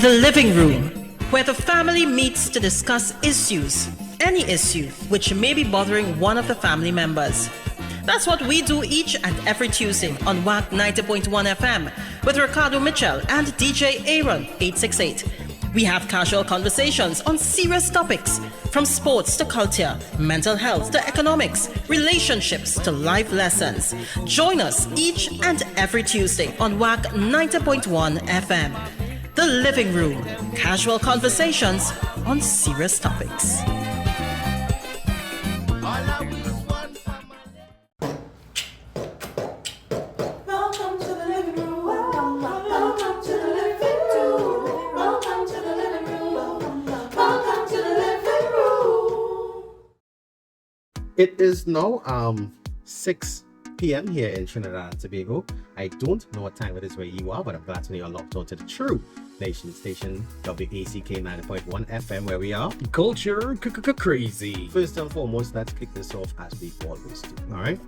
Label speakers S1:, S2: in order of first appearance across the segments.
S1: The living room, where the family meets to discuss issues, any issue which may be bothering one of the family members. That's what we do each and every Tuesday on WAC 90.1 FM with Ricardo Mitchell and DJ Aaron868. We have casual conversations on serious topics, from sports to culture, mental health to economics, relationships to life lessons. Join us each and every Tuesday on WAC 90.1 FM. The Living Room, casual conversations on serious topics.
S2: It is now 6 p.m. here in Trinidad and Tobago. I don't know what time it is where you are, but I'm glad to know you're locked on to the true nation station, WACK 90.1 FM, where we are.
S3: Culture crazy.
S2: First and foremost, let's kick this off as we always do. All right?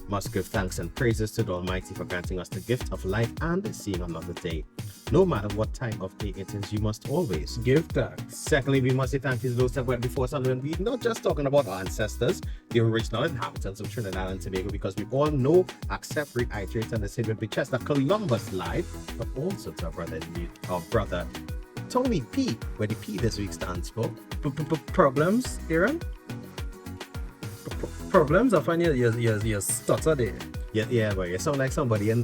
S2: Must give thanks and praises to the Almighty for granting us the gift of life and seeing another day. No matter what time of day it is, you must always
S3: give thanks.
S2: Secondly, we must say thank you to those that went before us, and we're not just talking about our ancestors, the original inhabitants of Trinidad and Tobago, because we all know, accept, reiterate, and say with the chest that Columbus lied, but also to our brother Tony P, where the P this week stands for
S3: Problems, Aaron? Problems? I find you stutter there.
S2: Yeah, but you sound like somebody in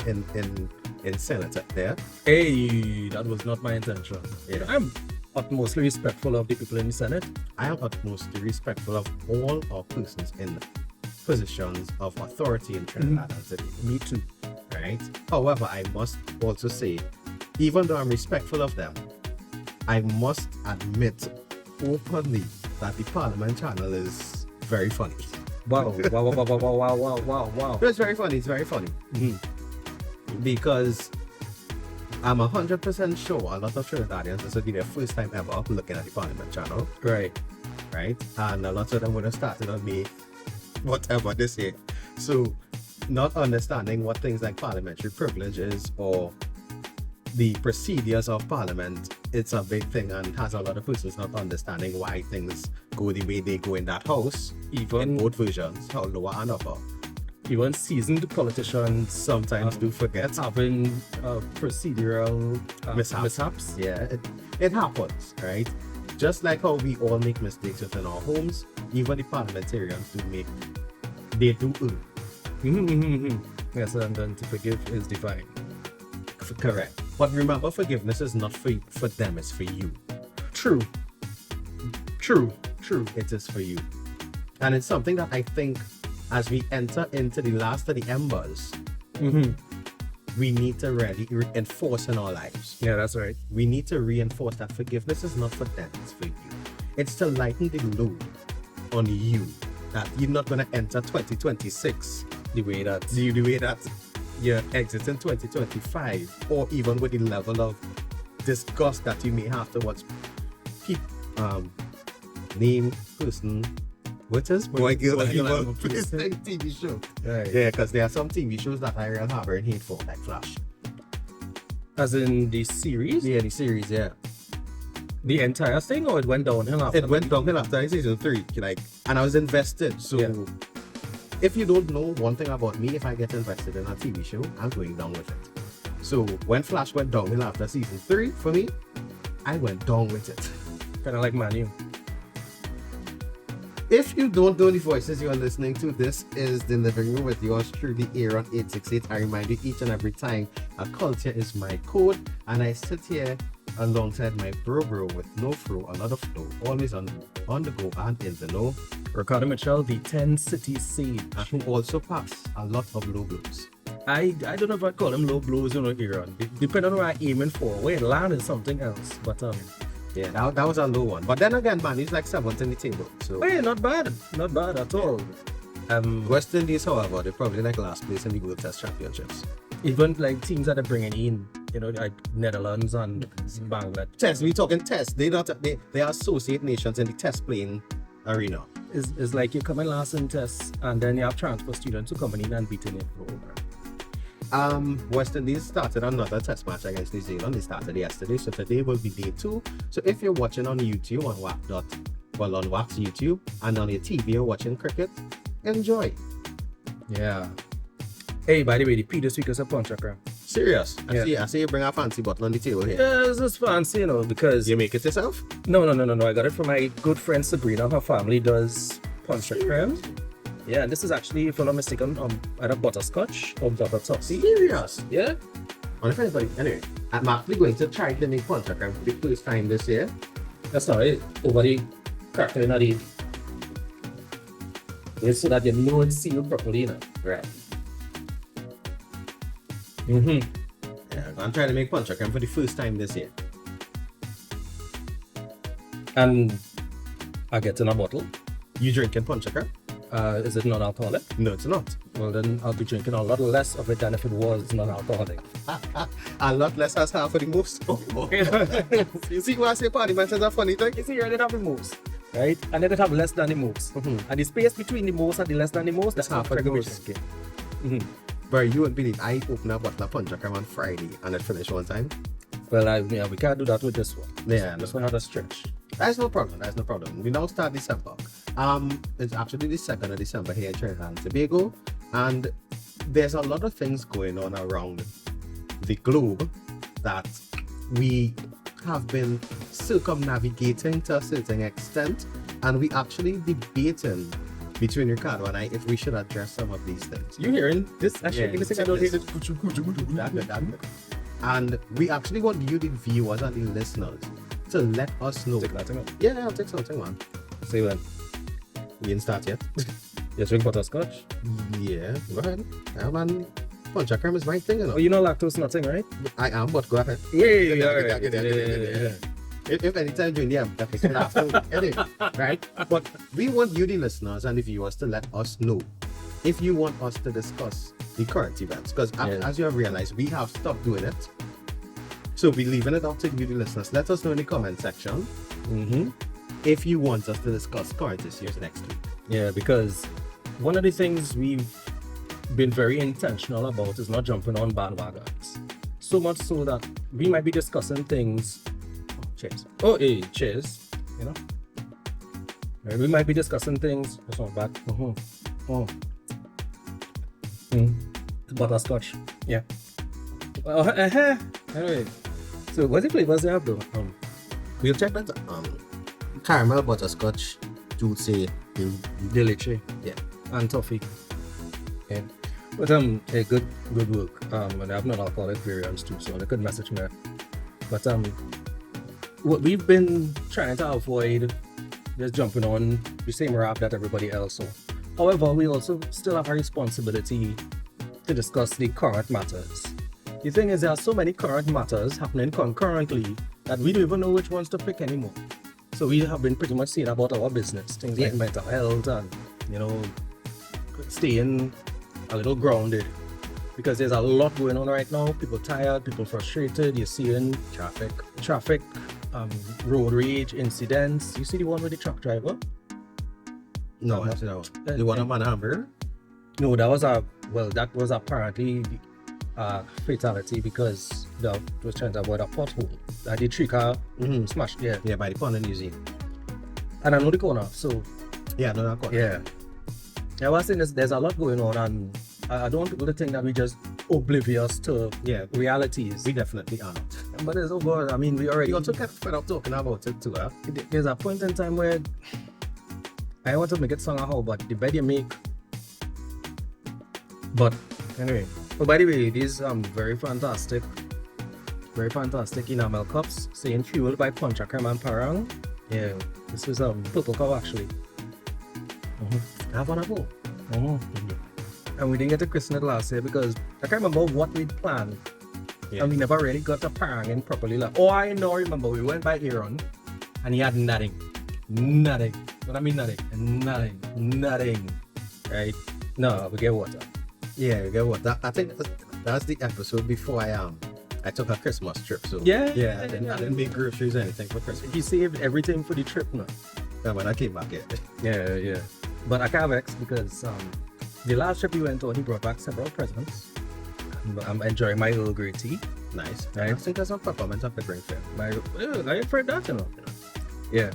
S2: Senate there.
S3: Hey, that was not my intention.
S2: Yeah.
S3: I'm utmostly respectful of the people in the Senate.
S2: I am utmostly respectful of all our persons in positions of authority in Trinidad and Tobago.
S3: Me too.
S2: Right? However, I must also say, even though I'm respectful of them, I must admit openly that the Parliament channel is very funny.
S3: Wow.
S2: It's very funny.
S3: Mm-hmm.
S2: Because I'm 100% sure a lot of Trinidadians, this will be their first time ever looking at the Parliament channel.
S3: Right.
S2: And a lot of them would have started on me, whatever they say. So, not understanding what things like parliamentary privilege is or the procedures of Parliament, it's a big thing, and has a lot of persons not understanding why things go the way they go in that house, even in both versions, how lower and upper.
S3: Even seasoned politicians
S2: sometimes do forget
S3: having procedural mishaps.
S2: Yeah, it happens, right? Just like how we all make mistakes within our homes, even the parliamentarians they do err.
S3: Yes, and then to forgive is divine.
S2: Correct. But remember, forgiveness is not for them, it's for you.
S3: True.
S2: It is for you. And it's something that I think as we enter into the last of the embers, we need to really reinforce in our lives.
S3: Yeah, that's right.
S2: We need to reinforce that forgiveness is not for them, it's for you. It's to lighten the load on you, that you're not going to enter 2026 the way that you're exiting 2025, or even with the level of disgust that you may have towards people, name, person, what is boy, girl, TV show.
S3: Right.
S2: Yeah, because there are some TV shows that I really have and hate for, like Flash.
S3: As in the series?
S2: Yeah, the series, yeah.
S3: The entire thing, or it went downhill after?
S2: It went downhill after season 3, and I was invested. So, if you don't know one thing about me, if I get invested in a TV show, I'm going down with it. So, when Flash went downhill after season 3, for me, I went down with it.
S3: Kind of like Manu.
S2: If you don't know the voices you are listening to, this is The Living Room with yours truly, Aaron868. I remind you each and every time, a culture is my code, and I sit here alongside my bro with no fro, a lot of flow, always on the go and in the know.
S3: Ricardo Mitchell, the 10 City Sage.
S2: And who also pass a lot of low blows.
S3: I don't know if I'd call them low blows, Aaron. Depending on what I'm aiming for. Where it land is something else, but
S2: yeah, that was a low one. But then again, man, he's like 7th in the table. So
S3: hey, not bad at all.
S2: West Indies, however, they're probably like last place in the World Test Championships.
S3: Even like teams that are bringing in, like Netherlands and Bangladesh.
S2: Test, we talking test. They are associate nations in the test playing arena.
S3: It's like you're coming last in tests, and then you have transfer students who coming in and beating it over.
S2: West Indies started another test match against New Zealand. They started yesterday, so today will be day 2. So if you're watching on YouTube on on Wax YouTube and on your TV you're watching cricket, enjoy.
S3: Yeah. Hey, by the way, the P this week is a Ponche de Creme.
S2: Serious?
S3: Yeah.
S2: I see you bring a fancy bottle on the table here.
S3: Yeah, it's just fancy, because...
S2: You make it yourself?
S3: No. I got it from my good friend Sabrina. Her family does Ponche de Creme. Yeah, this is actually, if I'm not mistaken, either butterscotch or butter toffee.
S2: Serious?
S3: Yeah.
S2: I wonder if anybody... Anyway, I'm actually going to try to make Ponche de Creme for the first time this year.
S3: That's not it. Over the cracker in the... It's so that you know it's sealed properly,
S2: Right.
S3: Mm-hmm.
S2: Yeah, I'm trying to make Ponche de Creme for the first time this year.
S3: And I get in a bottle.
S2: You drinking Ponche de Creme?
S3: Is it non-alcoholic?
S2: No, it's not.
S3: Well, then I'll be drinking a lot less of it than if it was non-alcoholic.
S2: A lot less as half of the most. You see why I say party man says a funny thing?
S3: You see, here they have the most, right? And then they have less than the most.
S2: Mm-hmm.
S3: And the space between the most and the less than the most, that's half of the most. Mm-hmm.
S2: But you wouldn't believe I opened a bottle of Ponche de Creme on Friday and it finished one time.
S3: Well, we can't do that with this one.
S2: Yeah,
S3: This one had a stretch.
S2: That's no problem. We now start December. It's actually the 2nd of December here in Trinidad and Tobago, and there's a lot of things going on around the globe that we have been circumnavigating to a certain extent, and we actually debating between Ricardo and I if we should address some of these things.
S3: You hearing this? Actually,
S2: Yeah,
S3: I don't hear
S2: That. And we actually want you, the viewers and the listeners, to let us know.
S3: Take that thing out.
S2: Yeah, I'll take something, man.
S3: Say when?
S2: We didn't start yet.
S3: You drink butterscotch?
S2: Yeah, go ahead. Yeah, man. Ponche de Creme is my thing, you know.
S3: Oh, you know lactose nothing, right?
S2: I am, but go ahead.
S3: Yeah.
S2: If anytime during the episode after, anyway, right? But we want you, the listeners and the viewers, to let us know if you want us to discuss the current events. Because as you have realized, we have stopped doing it. So we're leaving it up to you, the listeners. Let us know in the comment section if you want us to discuss current issues next week.
S3: Yeah, because one of the things we've been very intentional about is not jumping on bandwagons. So much so that we might be discussing things. Cheers. Oh, hey, cheers. You know? Right, we might be discussing things. That's not bad. Butterscotch. Yeah. Anyway. So, what the flavors they have though?
S2: We'll check that. Caramel, butterscotch, dulce,
S3: Delice.
S2: yeah.
S3: And toffee. Yeah. But good work. And they have non-alcoholic variants too, so they could message me. But what we've been trying to avoid just jumping on the same rap that everybody else on. However, we also still have a responsibility to discuss the current matters. The thing is, there are so many current matters happening concurrently that we don't even know which ones to pick anymore. So we have been pretty much saying about our business, things like mental health and, staying a little grounded. Because there's a lot going on right now. People tired, people frustrated. You're seeing traffic, road rage incidents. You see the one with the truck driver?
S2: No, I see that one. The one on Manhammer?
S3: No, that was apparently fatality because that was trying to avoid a pothole. The tree car smashed.
S2: Yeah, by the pond in New Zealand.
S3: And I know the corner, so
S2: yeah, no, that corner.
S3: yeah. I was saying there's a lot going on, and I don't want people to think that we just oblivious to realities.
S2: We definitely are not.
S3: But there's we already.
S2: You also kept fed up talking about it too, huh?
S3: There's a point in time where I want to make it somehow, but the bed you make. But anyway, by the way, these very fantastic enamel cups saying fueled by Ponche de Creme and Parang. Yeah, this is purple cup actually.
S2: Have one at home.
S3: And we didn't get to christen it last year because I can't remember what we'd planned.
S2: Yeah.
S3: And we never really got to Parang in properly. I know, remember, we went by Aaron and he had nothing. What I mean nothing. Right? No, we get water.
S2: Yeah, we get water. I think that's the episode before I took a Christmas trip. So I didn't make groceries or anything for Christmas.
S3: He saved everything for the trip now.
S2: And when I came back,
S3: Yeah. But I can't vex because the last trip we went on, he brought back several presents. I'm enjoying my Earl Grey tea.
S2: Nice.
S3: Right.
S2: I think there's some peppermint up the drink fair.
S3: I afraid that, you know. Yeah.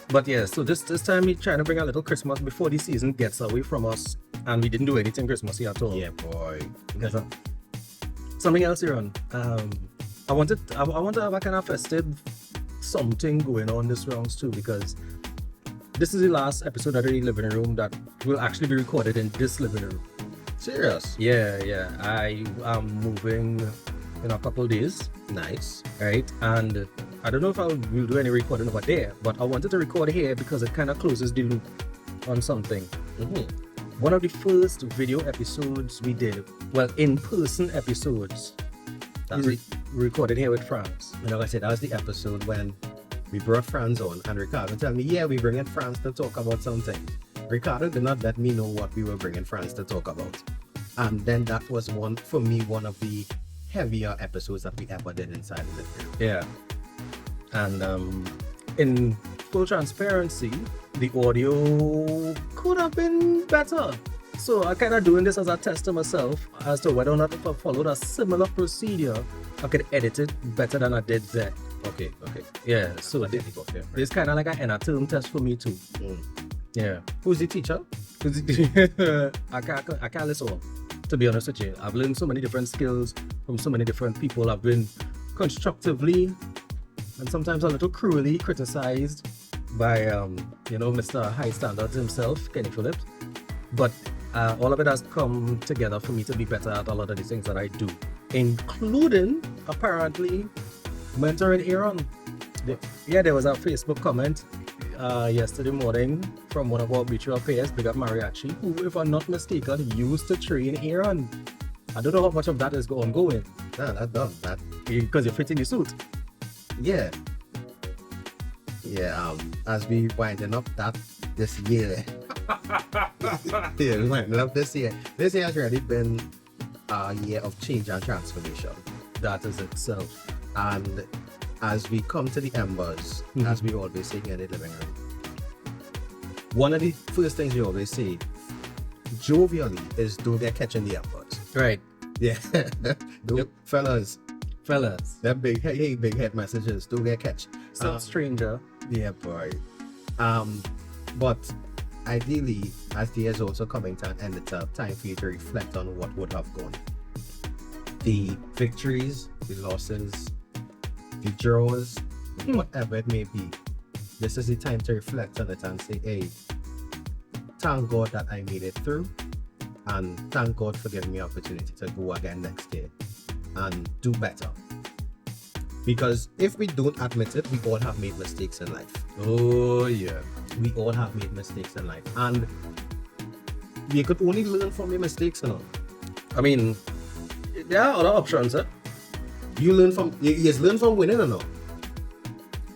S3: But yeah, so this time we trying to bring a little Christmas before the season gets away from us, and we didn't do anything Christmassy at all.
S2: Yeah, boy.
S3: Because, something else here on. I want to have a kind of festive something going on this rounds too, because this is the last episode of the living room that will actually be recorded in this living room.
S2: Serious?
S3: Yeah. I am moving in a couple of days.
S2: Nice.
S3: Right? And I don't know if we'll do any recording over there, but I wanted to record here because it kind of closes the loop on something.
S2: Mm-hmm.
S3: One of the first video episodes we did, well, in-person episodes, recorded here with Franz.
S2: You know, like I said, that was the episode when we brought Franz on, and Ricardo told me, yeah, we bringing Franz to talk about something. Ricardo did not let me know what we were bringing Franz to talk about. And then that was one of the heavier episodes that we ever did inside of the film.
S3: Yeah. And in full transparency, the audio could have been better. So I kind of doing this as a test to myself as to whether or not if I followed a similar procedure, I could edit it better than I did there.
S2: Okay.
S3: Yeah, so it's kind of like an inner term test for me too. Yeah.
S2: Who's the teacher?
S3: I can't listen all, to be honest with you. I've learned so many different skills from so many different people. I've been constructively and sometimes a little cruelly criticized by Mr. High Standards himself, Kenny Phillips. But all of it has come together for me to be better at a lot of the things that I do, including apparently mentoring Aaron. There was a Facebook comment yesterday morning from one of our mutual peers, Big Up Mariachi, who, if I'm not mistaken, used to train Aaron. I don't know how much of that is ongoing.
S2: Nah, that's done. That
S3: because you're fitting the suit.
S2: Yeah. As we winding up that this year. We winding up this year. This year has really been a year of change and transformation.
S3: That is itself.
S2: And as we come to the embers, as we always say here in the living room, one of the first things we always say, jovially, is don't get catching the embers.
S3: Right.
S2: Yeah. Fellas. Them big head messages, don't get catch.
S3: Some stranger.
S2: Yeah, boy. But ideally, as the year is also coming to an end, it's a time for you to reflect on what would have gone. The victories, the losses, the draws, whatever it may be. This is the time to reflect on it and say, hey, thank God that I made it through, and thank God for giving me the opportunity to go again next year and do better. Because if we don't admit it, we all have made mistakes in life.
S3: Oh yeah.
S2: We all have made mistakes in life, and we could only learn from your mistakes, you know.
S3: I mean, there are other options, eh?
S2: You learn from winning or no?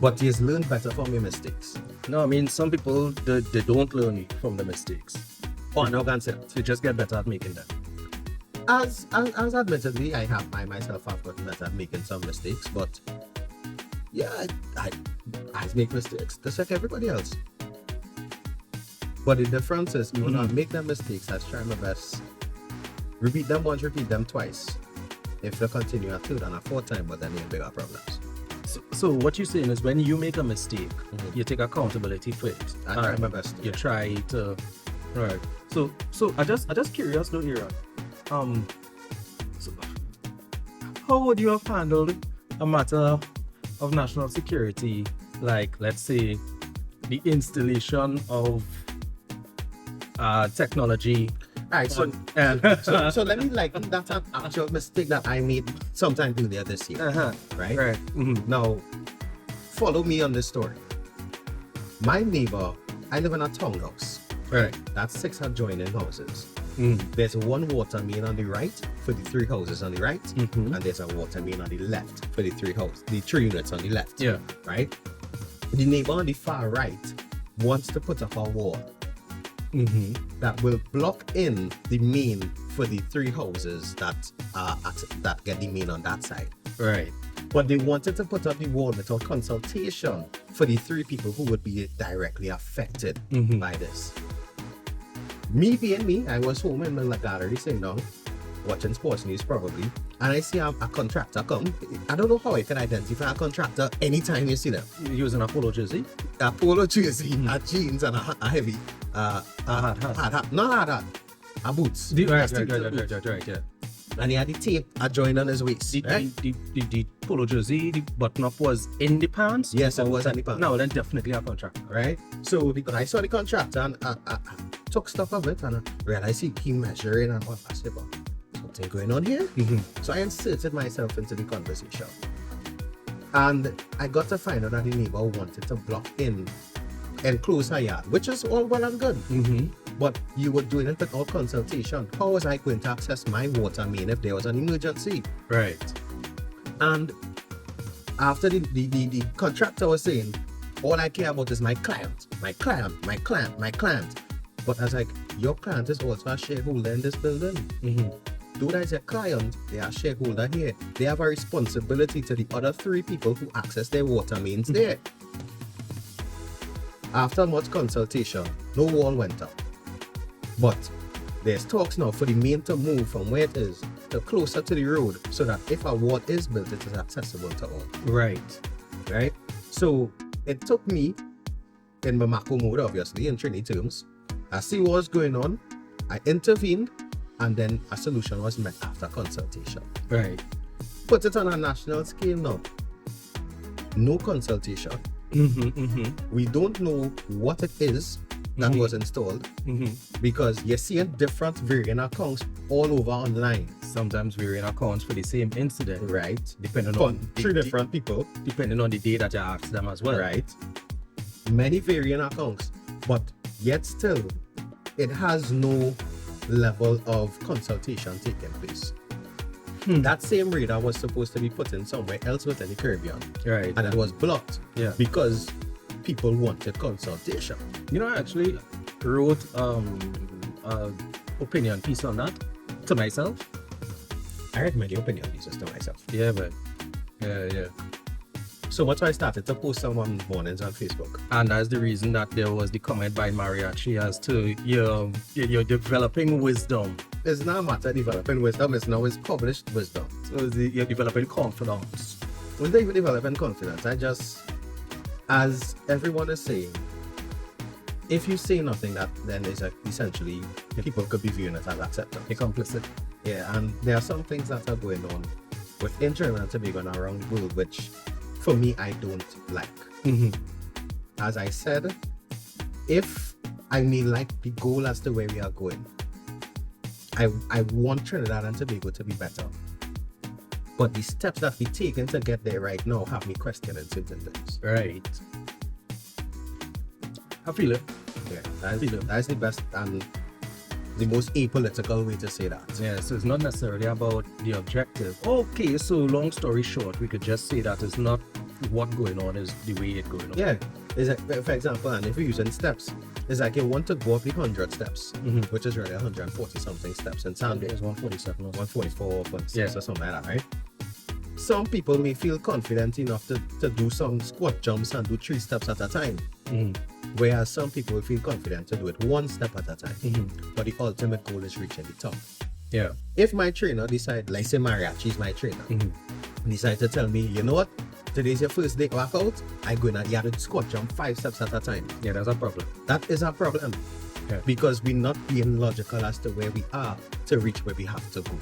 S2: But you learn better from your mistakes.
S3: No, I mean, some people, they don't learn from the mistakes.
S2: Oh, no, can't say
S3: They just get better at making them.
S2: As admittedly, I myself have gotten better at making some mistakes, but yeah, I make mistakes just like everybody else. But the difference is, when I make them mistakes, I try my best. Repeat them once, repeat them twice. If they continue a third and a fourth time, but then you have bigger problems.
S3: So what you're saying is when you make a mistake, you take accountability for it.
S2: I try my best.
S3: You try to, right. So I just curious though, Aaron. So how would you have handled a matter of national security, like let's say the installation of technology?
S2: Alright, so let me liken that an actual mistake that I made sometime earlier this year. Right?
S3: Right.
S2: Now, follow me on this story. My neighbor, I live in a townhouse.
S3: Right.
S2: That's 6 adjoining houses. There's one water main on the right for the 3 houses on the right, and there's a water main on the left for the 3 units on the left.
S3: Yeah.
S2: Right? The neighbor on the far right wants to put up a wall that will block in the main for the 3 houses that get the main on that side.
S3: Right.
S2: But they wanted to put up the wall without consultation for the 3 people who would be directly affected by this. Me being me, I was home in the gallery sitting down, watching sports news probably, and I see a contractor come. I don't know how I can identify a contractor anytime you see them.
S3: Using a polo jersey.
S2: A polo jersey, a jeans, and a heavy hard hat. Not hard hat. A boots.
S3: Right, yeah.
S2: And he had the tape joined on his waist.
S3: The polo jersey, the button up was in the pants?
S2: Yes, it was in the pants.
S3: No, then definitely a contract.
S2: Right? So I saw the contractor and I took stock of it and I realized he measuring and all. I said, well, something going on here? So I inserted myself into the conversation. And I got to find out that the neighbor wanted to block in and close her yard, which is all well and good. But you were doing it without consultation. How was I going to access my water main if there was an emergency?
S3: Right.
S2: And after the contractor was saying, all I care about is my client. But I was like, your client is also a shareholder in this building. Though there's a client, they are a shareholder here. They have a responsibility to the other 3 people who access their water mains there. After much consultation, no wall went up. But there's talks now for the main to move from where it is to closer to the road so that if a wall is built, it is accessible to all.
S3: Right.
S2: So it took me, in my Mako mode obviously, in Trini terms, I see what was going on, I intervened, and then a solution was met after consultation.
S3: Right.
S2: Put it on a national scale now. No consultation. We don't know what it is that was installed because you're seeing different varying accounts all over online.
S3: Sometimes varying accounts for the same incident.
S2: Right.
S3: Depending
S2: For
S3: on
S2: 3 different people.
S3: Depending on the day that you ask them as well.
S2: Right. Many varying accounts. But yet still, it has no level of consultation taking place. That same radar was supposed to be put in somewhere else within the Caribbean.
S3: Right.
S2: And it was blocked.
S3: Yeah.
S2: Because people wanted consultation.
S3: You know, I actually wrote an opinion piece on that to myself.
S2: I read many opinion pieces to myself.
S3: Yeah, but yeah.
S2: So much I started to post some on mornings on Facebook.
S3: And that's the reason that there was the comment by Mariachi as to you're developing wisdom.
S2: It's not a matter of developing wisdom, it's now published wisdom.
S3: So you're developing confidence.
S2: We're not even developing confidence. As everyone is saying, if you say nothing, that then is essentially people could be viewing it as acceptance.
S3: You're complicit.
S2: Yeah, and there are some things that are going on within Trinidad and Tobago and around the world, which for me, I don't like. As I said, if I may like the goal as to where we are going, I want Trinidad and Tobago to be better. But the steps that we taken to get there right now have me questioning certain things.
S3: Right. I feel it.
S2: Yeah, that's the best and the most apolitical way to say that.
S3: Yeah, so it's not necessarily about the objective. Okay, so long story short, we could just say that it's not what going on is the way it's going on.
S2: Yeah, it's like, for example, and if you're using steps, it's like you want to go up the 100 steps, which is really 140 something steps in Sunday.
S3: It's 147 or
S2: 144, 146
S3: Yeah.
S2: or something like that, right? Some people may feel confident enough to do some squat jumps and do 3 steps at a time. Whereas some people feel confident to do it 1 step at a time. But the ultimate goal is reaching the top.
S3: Yeah.
S2: If my trainer decide, like say Mariachi is my trainer, decide to tell me, you know what, today's your first day workout, I'm going to have to squat jump 5 steps at a time.
S3: Yeah, that's a problem.
S2: That is a problem.
S3: Yeah.
S2: Because we're not being logical as to where we are to reach where we have to go.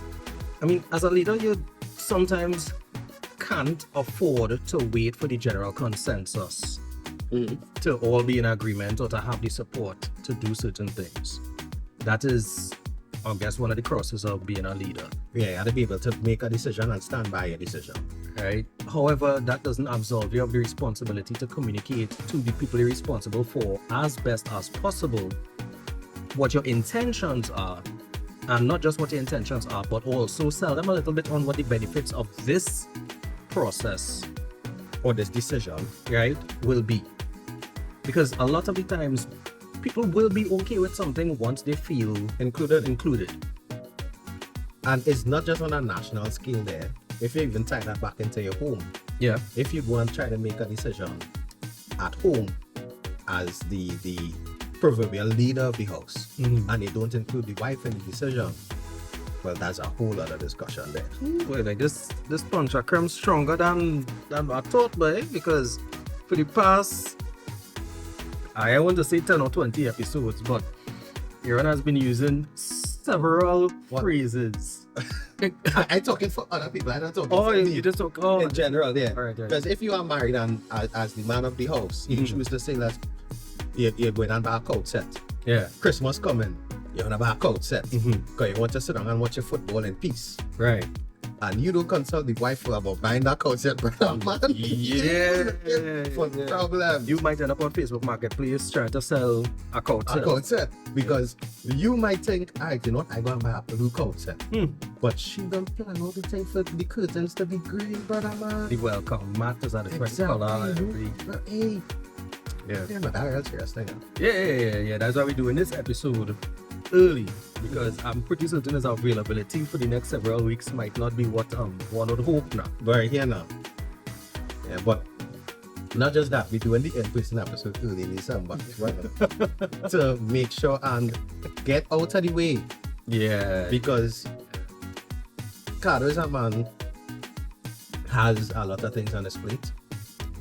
S3: I mean, as a leader, you sometimes can't afford to wait for the general consensus to all be in agreement or to have the support to do certain things. That is, I guess, one of the crosses of being a leader.
S2: Yeah, you have to be able to make a decision and stand by your decision.
S3: Right? However, that doesn't absolve you of the responsibility to communicate to the people you're responsible for as best as possible what your intentions are. And not just what your intentions are, but also sell them a little bit on what the benefits of this process
S2: Or this decision.
S3: right, will be. Because a lot of the times, people will be okay with something once they feel included.
S2: And it's not just on a national scale there. If you even tie that back into your home,
S3: Yeah.
S2: if you go and try to make a decision at home as the proverbial leader of the house, and they don't include the wife in the decision, well, that's a whole other discussion there.
S3: Well, like this Ponche de Creme stronger than I thought, boy, because for the past, I want to say 10 or 20 episodes, but Aaron has been using several phrases.
S2: I talking for other people. I'm not talking
S3: Oh,
S2: for me.
S3: you just talk
S2: In general, yeah.
S3: All right.
S2: Because if you are married and as the man of the house, you choose to say that you're going and buy a coat set.
S3: Yeah.
S2: Christmas coming, you're gonna buy a coat set.
S3: Mhm.
S2: Because you want to sit down and watch your football in peace.
S3: Right.
S2: And you don't consult the wife about buying that coat set, brother, man.
S3: Yeah.
S2: For problem.
S3: You might end up on Facebook Marketplace trying to sell a coat
S2: A
S3: set.
S2: coat set. Because you might think, alright, you know what, I go and buy a blue coat set. But she don't plan all the time for the curtains to be green, brother, man.
S3: The welcome mat is a different color.
S2: Hey.
S3: Yeah.
S2: Yeah, but that's serious thing.
S3: Yeah. That's why we're doing this episode early, because I'm pretty certain his availability for the next several weeks might not be what one would hope now.
S2: But here now. Yeah, but not just that, we're doing the in-person episode early in December, right? To make sure and get out of the way.
S3: Yeah.
S2: Because Ricardo is a man, has a lot of things on his plate.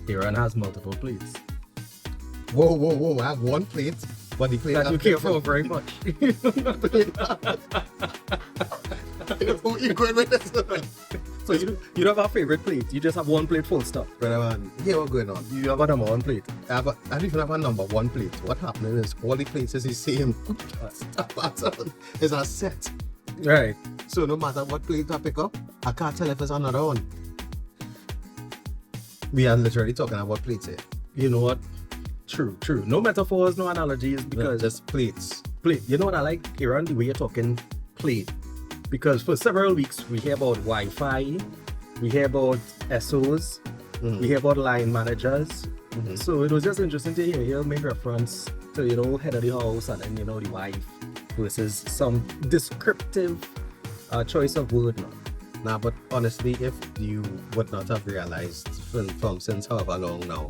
S3: Aaron has multiple plates
S2: Whoa, I have one plate, but the plate
S3: that you care for very much.
S2: Who going with this?
S3: So you don't have a favorite plate, you just have one plate full stop.
S2: Brother man, here what's going on.
S3: You have a number one plate.
S2: I don't even have a number one plate. What happening is all the plates is the same. Pattern is a set.
S3: Right.
S2: So no matter what plate I pick up, I can't tell if it's another one. We are literally talking about plates here.
S3: You know what? True. No metaphors, no analogies, because
S2: Just plates.
S3: plate. You know what I like, Aaron, the way you're talking plate. Because for several weeks we hear about Wi-Fi, we hear about SOs, we hear about line managers. So it was just interesting to hear you make reference to, head of the house and then, the wife versus some descriptive choice of word now.
S2: Nah, but honestly, if you would not have realized from since however long now,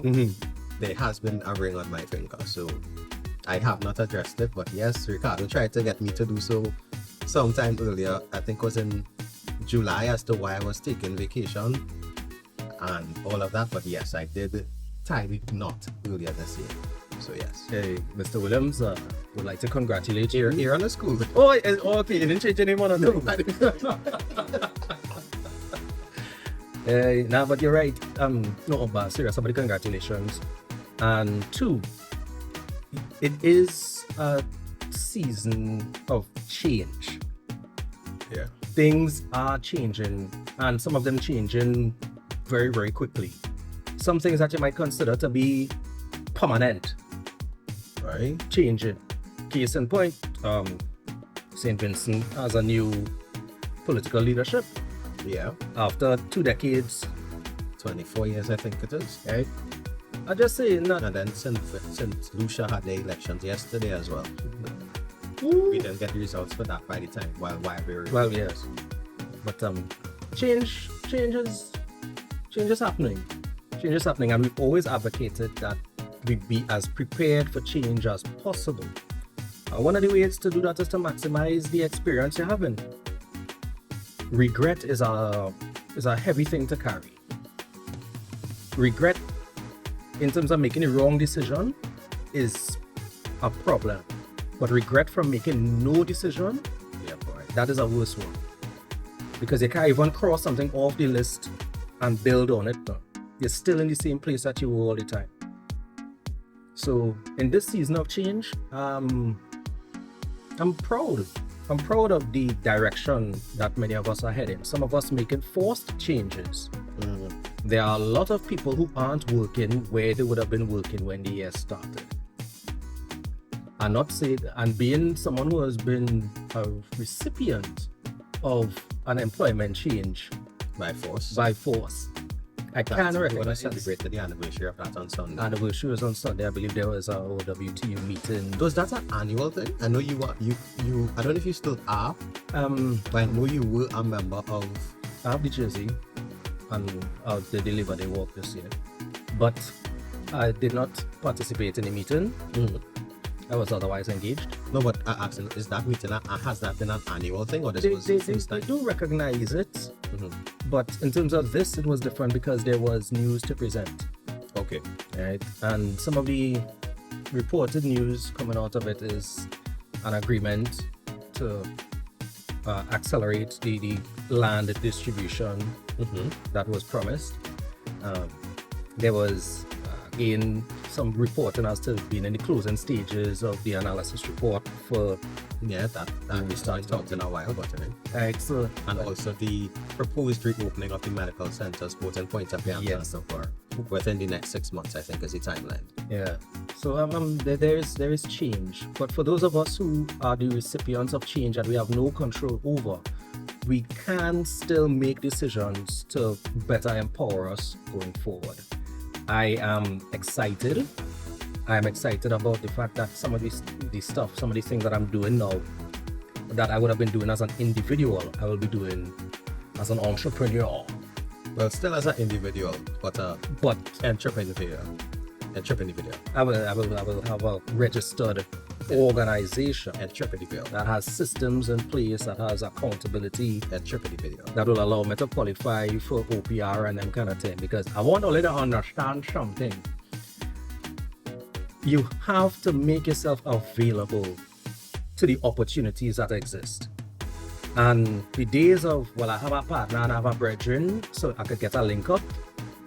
S2: there has been a ring on my finger. So I have not addressed it, but yes, Ricardo tried to get me to do so sometime earlier. I think it was in July as to why I was taking vacation and all of that. But yes, I did tie the knot earlier this year. So yes.
S3: Hey, Mr. Williams, would like to congratulate you.
S2: Here on the school.
S3: Oh, okay, you didn't change your name on it. Nah, but you're right. No, but serious about the congratulations. And two, it is a season of change.
S2: Yeah.
S3: Things are changing, and some of them changing very, very quickly. Some things that you might consider to be permanent,
S2: Right.
S3: changing. Case in point, St. Vincent has a new political leadership
S2: Yeah.
S3: after 2 decades.
S2: 24 years, I think it is. Right.
S3: I just say that.
S2: And then since Lucia had the elections yesterday as well. We didn't get the results for that by the time while we were.
S3: Well, yes, but change is happening. Change is happening, and we've always advocated that we be as prepared for change as possible. One of the ways to do that is to maximize the experience you're having. Regret is a heavy thing to carry. Regret, in terms of making a wrong decision, is a problem. But regret from making no decision,
S2: Yeah, boy.
S3: that is a worse one. Because you can't even cross something off the list and build on it now. You're still in the same place that you were all the time. So in this season of change, I'm proud. I'm proud of the direction that many of us are heading. Some of us making forced changes. There are a lot of people who aren't working where they would have been working when the year started. And being someone who has been a recipient of an employment change
S2: By force.
S3: I can't
S2: We
S3: recognize
S2: celebrated the anniversary of that on Sunday.
S3: anniversary was on Sunday. I believe there was a OWTU meeting.
S2: Was that an annual thing? I know you are. You. I don't know if you still are, but I know you were a member of.
S3: I have the jersey and they delivered the walk this year, but I did not participate in the meeting. I was otherwise engaged.
S2: No, but I asking, is that meeting, has that been an annual thing, or this was first
S3: They
S2: time?
S3: do recognize it, but in terms of this, it was different because there was news to present,
S2: Okay.
S3: right? And some of the reported news coming out of it is an agreement to accelerate the land distribution that was promised. There was again some reporting as to being in the closing stages of the analysis report for
S2: Yeah, that we started talking a while about it.
S3: right. So
S2: And also the proposed reopening of the medical centers, both in Point of Creme and so far, within the next 6 months, I think, is the timeline.
S3: yeah, so there is change, but for those of us who are the recipients of change that we have no control over, we can still make decisions to better empower us going forward. I am excited. I'm excited about the fact that some of the stuff, some of the things that I'm doing now, that I would have been doing as an individual, I will be doing as an entrepreneur.
S2: Well, still as an individual, but entrepreneur.
S3: I will have a registered organization
S2: Entrepreneur.
S3: that has systems in place, that has accountability,
S2: Entrepreneur.
S3: that will allow me to qualify for OPR and them kind of thing. Because I want to let you understand something. You have to make yourself available to the opportunities that exist. And the days of, well, I have a partner and I have a brethren, so I could get a link up.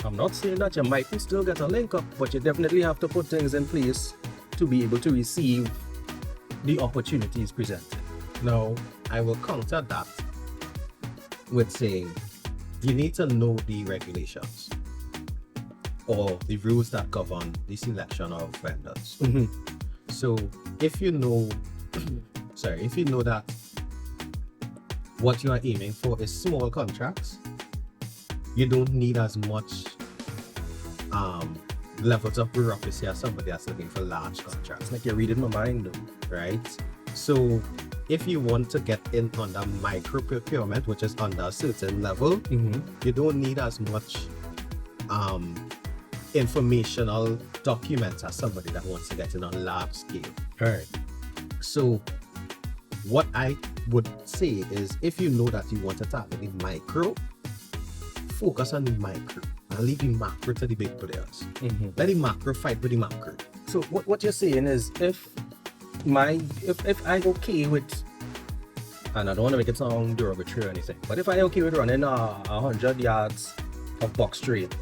S3: I'm not saying that you might still get a link up, but you definitely have to put things in place to be able to receive the opportunities presented.
S2: Now, I will counter that with saying you need to know the regulations or the rules that govern the selection of vendors. So if you know, if you know that what you are aiming for is small contracts, you don't need as much levels of bureaucracy as somebody that's looking for large contracts.
S3: It's like you're reading my mind, though.
S2: Right? So if you want to get in under micro procurement, which is under a certain level, you don't need as much informational documents as somebody that wants to get in on large scale.
S3: Right.
S2: So what I would say is, if you know that you want to tackle the micro, focus on the micro and leave the macro to the big players. Let the macro fight with the macro.
S3: So what you're saying is, if I'm okay with, and I don't want to make it sound derogatory or anything, but if I'm okay with running 100 yards of box trade,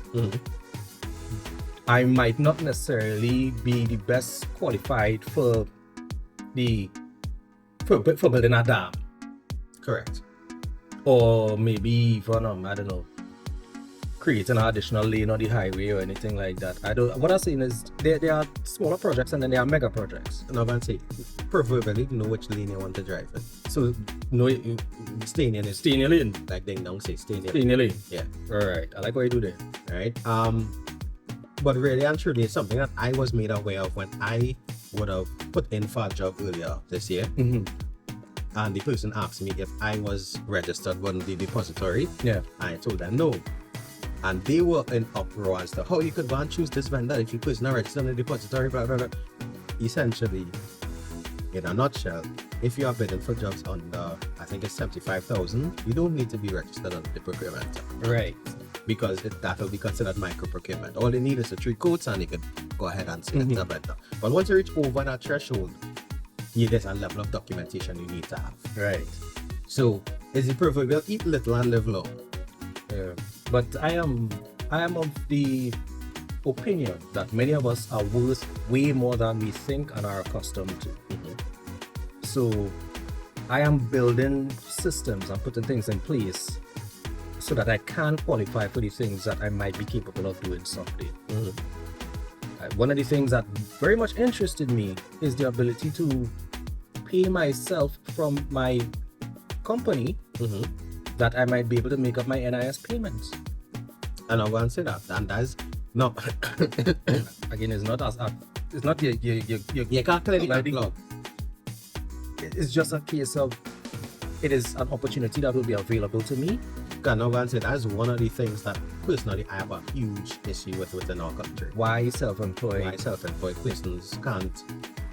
S3: I might not necessarily be the best qualified for building a dam,
S2: Correct.
S3: or maybe even I don't know, creating an additional lane on the highway or anything like that. What I'm saying is there are smaller projects and then there are mega projects.
S2: And I'm going to say, proverbially, know which lane you want to drive in.
S3: So no,
S2: Stay in it.
S3: stay in your lane.
S2: Like Ding Dong say, stay in
S3: Stay in your lane.
S2: Yeah.
S3: All right. I like what you do there.
S2: Right. But really and truly, it's something that I was made aware of when I would have put in for a job earlier this year. And the person asked me if I was registered on the depository.
S3: Yeah.
S2: I told them no. And they were in uproar as to how you could go and choose this vendor if you person are registered on the depository, blah, blah, blah. Essentially, in a nutshell, if you are bidding for jobs under, I think it's 75,000, you don't need to be registered on the procurement.
S3: Right.
S2: Because that will be considered micro procurement. All they need is the 3 quotes and you could go ahead and select a vendor. But once you reach over that threshold, there's a level of documentation you need to have.
S3: Right.
S2: So is the proverbial eat little and live long.
S3: Yeah. But I am of the opinion that many of us are worth way more than we think and are accustomed to. So I am building systems and putting things in place so that I can qualify for the things that I might be capable of doing someday. One of the things that very much interested me is the ability to pay myself from my company that I might be able to make up my NIS payments.
S2: And I'm going to say that. And that's no.
S3: Again, it's not you
S2: can't clear the backlog.
S3: It's just a case of it is an opportunity that will be available to me.
S2: And I'm going to say that's one of the things that personally I have a huge issue with within our country.
S3: Why self-employed?
S2: Why self-employed persons can't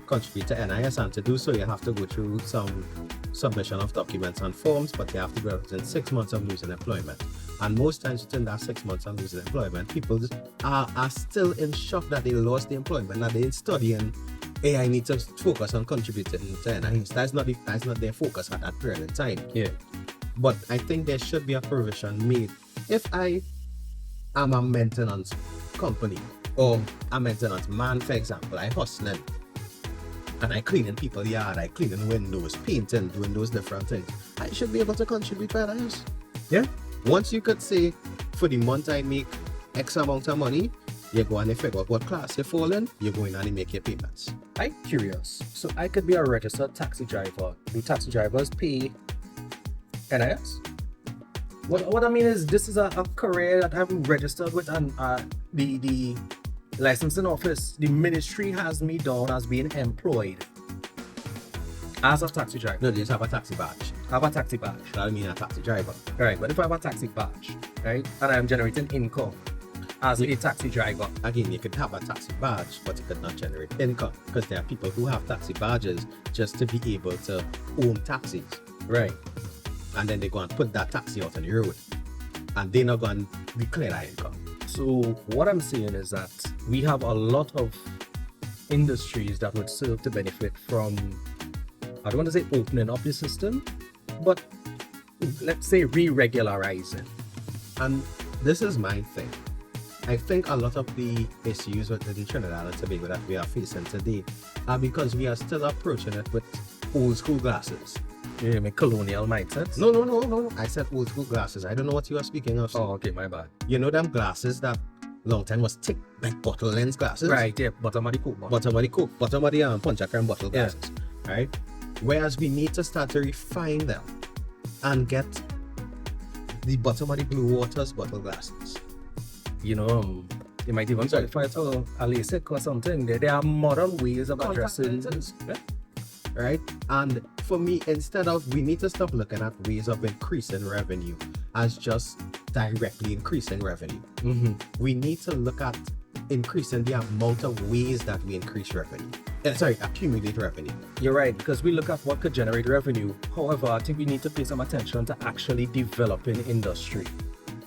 S2: contribute to NIS, and to do so, you have to go through some submission of documents and forms, but you have to go within 6 months of losing employment. And most times within that 6 months of losing employment, people are still in shock that they lost the employment, that they're studying. Hey, I need to focus on contributing to NIS. That's not their focus at that period in time.
S3: Yeah.
S2: But I think there should be a provision made. If I am a maintenance company or a maintenance man, for example, I hustling and I cleaning people's yard, I cleaning windows, painting, doing those different things, I should be able to contribute to NIS.
S3: Yeah.
S2: Once you could say, for the month I make X amount of money, you go and you figure out what class you fall in, you go in and you make your payments.
S3: I'm curious. So I could be a registered taxi driver. Do taxi drivers pay NIS? What I mean is, this is a career that I'm registered with, and the licensing office, the ministry has me down as being employed as a taxi driver.
S2: No, they just have a taxi badge.
S3: I have a taxi badge.
S2: That means a taxi driver.
S3: Right, but if I have a taxi badge, right, and I'm generating income as a taxi driver.
S2: Again, you could have a taxi badge, but you could not generate income, because there are people who have taxi badges just to be able to own taxis.
S3: Right.
S2: And then they go and put that taxi out on the road, and they're not going to declare that income.
S3: So what I'm saying is that we have a lot of industries that would serve to benefit from, I don't want to say opening up the system, but let's say re-regularizing.
S2: And this is my thing. I think a lot of the issues within Trinidad and Tobago that we are facing today are because we are still approaching it with old school glasses.
S3: You mean colonial mindset?
S2: No. I said old school glasses. I don't know what you are speaking of.
S3: Oh, okay, my bad.
S2: You know them glasses that long time was thick, like bottle lens glasses?
S3: Right, yeah, bottom of the Coke bottle.
S2: Bottom of the Coke, bottom of the Ponche de Creme bottle glasses, right? Whereas we need to start to refine them and get the bottom of the Blue Waters bottle glasses.
S3: You know, they might even qualify to a LASIK or something. There are modern ways of addressing
S2: lenses, right? And for me, instead of, we need to stop looking at ways of increasing revenue as just directly increasing revenue.
S3: Mm-hmm.
S2: We need to look at increasing the amount of ways that we increase revenue. Accumulate revenue.
S3: You're right, because we look at what could generate revenue. However, I think we need to pay some attention to actually developing industry.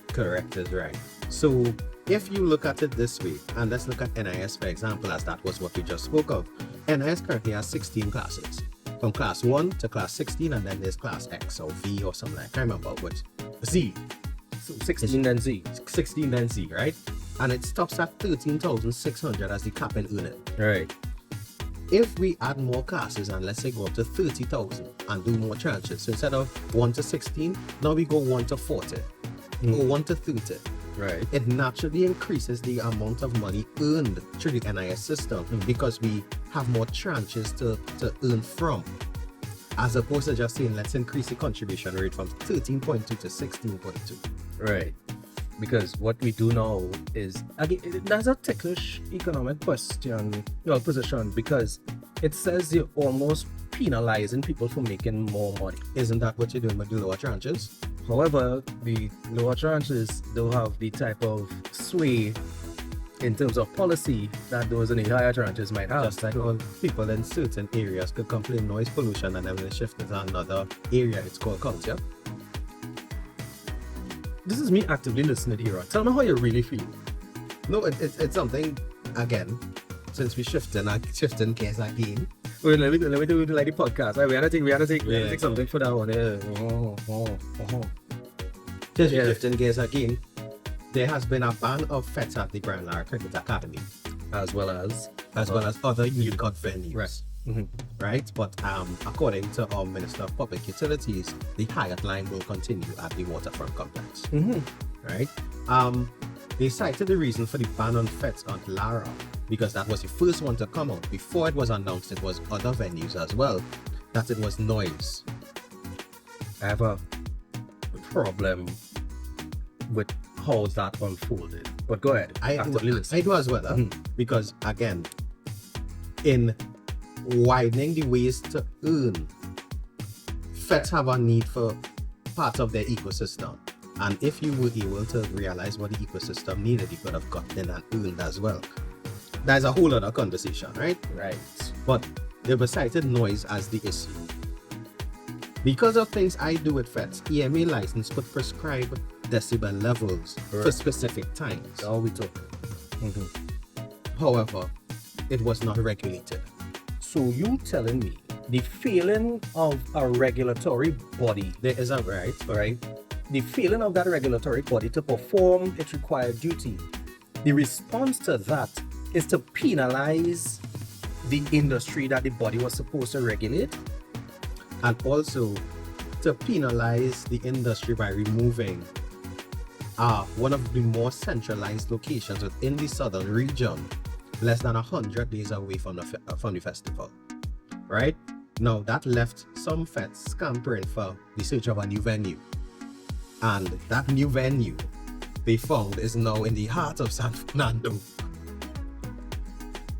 S2: Correct is right. So if you look at it this way, and let's look at NIS for example, as that was what we just spoke of. NIS currently has 16 classes, from class 1 to class 16, and then there's class X or V or something, I can't remember which. Z.
S3: So 16 then Z.
S2: 16 then Z, right? And it stops at 13,600 as the cap in earning.
S3: Right.
S2: If we add more classes and let's say go up to 30,000 and do more tranches, so instead of 1 to 16, now we go 1 to 40 or 1 to 30.
S3: Right.
S2: It naturally increases the amount of money earned through the NIS system because we have more tranches to earn from, as opposed to just saying let's increase the contribution rate from 13.2 to 16.2.
S3: Right. Because what we do now is, again, that's a ticklish economic question, your position, because it says you're almost penalizing people for making more money.
S2: Isn't that what you're doing with the lower tranches?
S3: However, the lower tranches don't have the type of sway in terms of policy that those in the higher tranches might have.
S2: Just like all people in certain areas could complain noise pollution and then when they shift it to another area, it's called culture.
S3: This is me actively listening here. Tell me how you really feel.
S2: No, it's something, again, since we shifting gears again.
S3: Wait, let me do like the podcast. We had to take something for that one.
S2: Just shifting gears again. There has been a ban of fets at the Brian Lara Cricket Academy,
S3: as well as
S2: other youth club venues.
S3: Right.
S2: Right, but according to our Minister of Public Utilities, the Hyatt line will continue at the waterfront complex. Right, they cited the reason for the ban on fets on Lara because that was the first one to come out. Before it was announced, it was other venues as well, that it was noise.
S3: I have a problem with how that unfolded, but go ahead.
S2: I do as well, because again, in widening the ways to earn, feds have a need for parts of their ecosystem, and if you were able to realize what the ecosystem needed, you could have gotten and earned as well. That's a whole other conversation, right?
S3: Right.
S2: But they were cited noise as the issue. Because of things I do with vets, EMA license could prescribe decibel levels for specific times.
S3: All we talk.
S2: However, it was not regulated.
S3: So you telling me the feeling of a regulatory body,
S2: There is a
S3: right? The feeling of that regulatory body to perform its required duty, the response to that is to penalize the industry that the body was supposed to regulate?
S2: and also to penalize the industry by removing one of the more centralized locations within the southern region, less than 100 days away from the festival. Right? Now that left some vets scampering for the search of a new venue. And that new venue they found is now in the heart of San Fernando.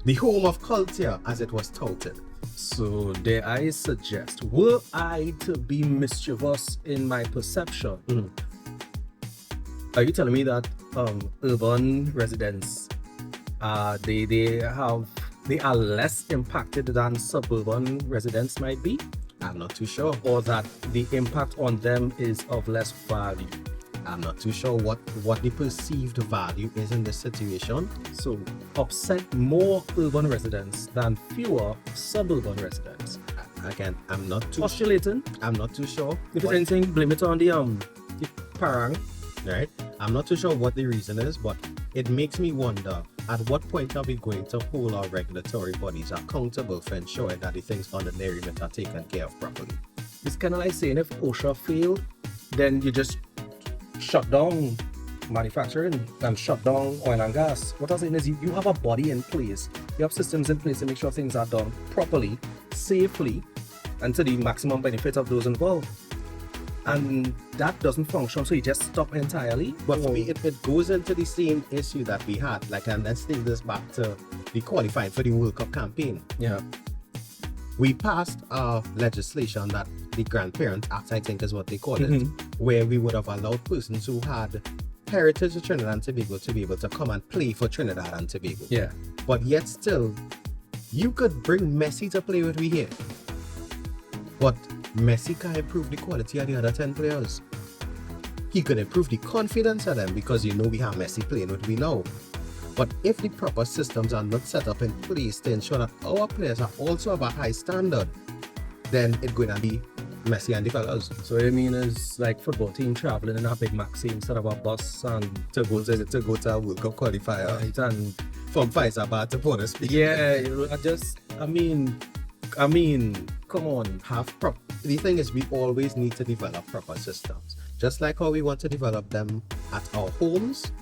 S2: The home of culture, as it was touted.
S3: So dare I suggest, were I to be mischievous in my perception, are you telling me that urban residents they are less impacted than suburban residents might be?
S2: I'm not too sure.
S3: Or that the impact on them is of less value?
S2: I'm not too sure what the perceived value is in this situation.
S3: So upset more urban residents than fewer suburban residents.
S2: Again, I'm not too
S3: Postulating.
S2: I'm not too sure.
S3: If it's anything, blame it on the parang.
S2: Right? I'm not too sure what the reason is, but it makes me wonder at what point are we going to hold our regulatory bodies accountable for ensuring that the things under their remit are taken care of properly.
S3: It's kind of like saying if OSHA failed, then you just shut down manufacturing and shut down oil and gas. What I'm saying is you have a body in place, you have systems in place to make sure things are done properly, safely, and to the maximum benefit of those involved. And that doesn't function, so you just stop entirely.
S2: But for me, it goes into the same issue that we had. And let's take this back to the qualifying for the World Cup campaign.
S3: Yeah.
S2: We passed legislation that the Grandparents Act, I think is what they call it, where we would have allowed persons who had heritage of Trinidad and Tobago to be able to come and play for Trinidad and Tobago.
S3: Yeah.
S2: But yet still, you could bring Messi to play with we here. But Messi can improve the quality of the other 10 players. He could improve the confidence of them because we have Messi playing with we now. But if the proper systems are not set up in place to ensure that our players are also of a high standard, then it's going to be Messi and the fellas.
S3: So what I mean is like football team traveling in a big maxi instead of a bus and
S2: to go to a World Cup qualifier.
S3: right, and
S2: From Pfizer to Ponche de Creme.
S3: yeah, I mean, come on.
S2: The thing is, we always need to develop proper systems. Just like how we want to develop them at our homes,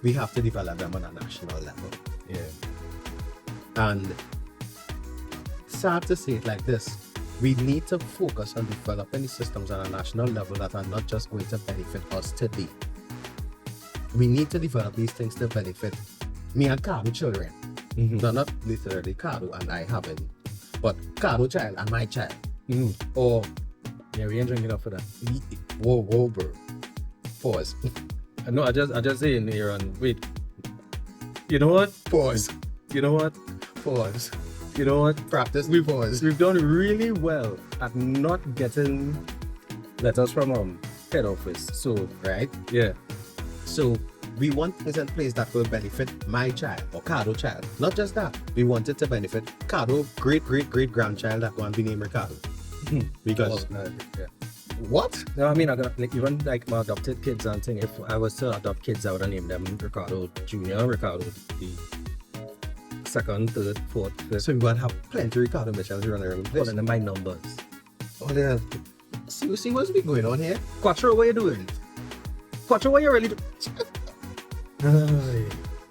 S2: we have to develop them on a national level.
S3: Yeah.
S2: And sad to say it like this, we need to focus on developing the systems on a national level that are not just going to benefit us today. We need to develop these things to benefit me and Cardo children. No, not literally Cardo and I having, but Cardo child and my child. Or
S3: Yeah, we ain't drinking up for that.
S2: whoa, bro. Pause.
S3: No, I just saying here and wait. You know what?
S2: Pause.
S3: You know what?
S2: Pause.
S3: You know what?
S2: Practice. Pause.
S3: We've done really well at not getting letters from head office. So
S2: Right?
S3: yeah.
S2: So we want things in place that will benefit my child or Cardo child. Not just that. We want it to benefit Cardo great grandchild that one be named Ricardo. Because
S3: Yeah.
S2: what?
S3: No, I mean, I got like even like my adopted kids and thing. If I was to adopt kids, I would have named them Ricardo Junior, Ricardo the second, third, fourth, fifth.
S2: So we want to have plenty of Ricardo Mitchell running around the place.
S3: Calling them by numbers.
S2: Oh, yeah. See what's been going on here?
S3: Quattro, what you doing? Quattro, what you really doing?